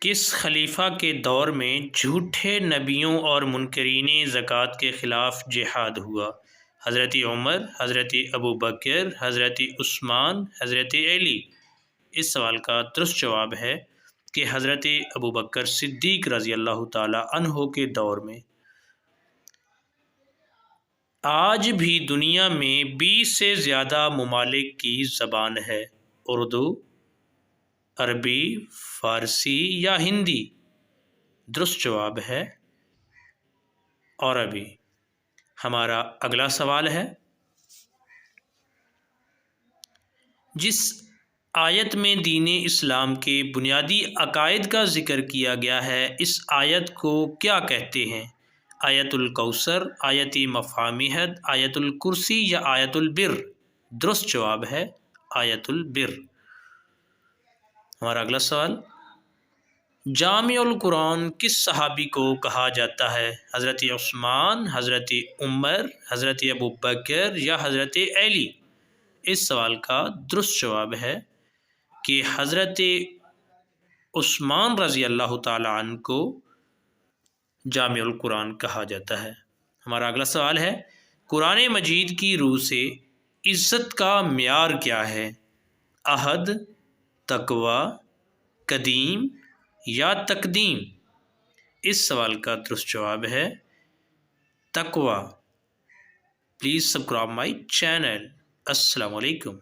کس خلیفہ کے دور میں جھوٹے نبیوں اور منکرین زکوٰۃ کے خلاف جہاد ہوا؟ حضرت عمر، حضرت ابوبکر، حضرت عثمان، حضرت علی؟ اس سوال کا درست جواب ہے کہ حضرت ابوبکر صدیق رضی اللہ تعالی عنہ کے دور میں۔ آج بھی دنیا میں 20 سے زیادہ ممالک کی زبان ہے: اردو، عربی، فارسی یا ہندی؟ درست جواب ہے عربی۔ ہمارا اگلا سوال ہے، جس آیت میں دین اسلام کے بنیادی عقائد کا ذکر کیا گیا ہے، اس آیت کو کیا کہتے ہیں؟ آیت الکوثر، آیت مفاہمت، آیت الکرسی یا آیت البر؟ درست جواب ہے آیت البر۔ ہمارا اگلا سوال، جامع القرآن کس صحابی کو کہا جاتا ہے؟ حضرت عثمان، حضرت عمر، حضرت ابوبکر یا حضرت علی؟ اس سوال کا درست جواب ہے کہ حضرت عثمان رضی اللہ تعالی عنہ کو جامع القرآن کہا جاتا ہے۔ ہمارا اگلا سوال ہے، قرآن مجید کی روح سے عزت کا معیار کیا ہے؟ عہد، تقوی، قدیم یا تقدیم؟ اس سوال کا درست جواب ہے تقوی۔ Please subscribe my channel. السلام علیکم۔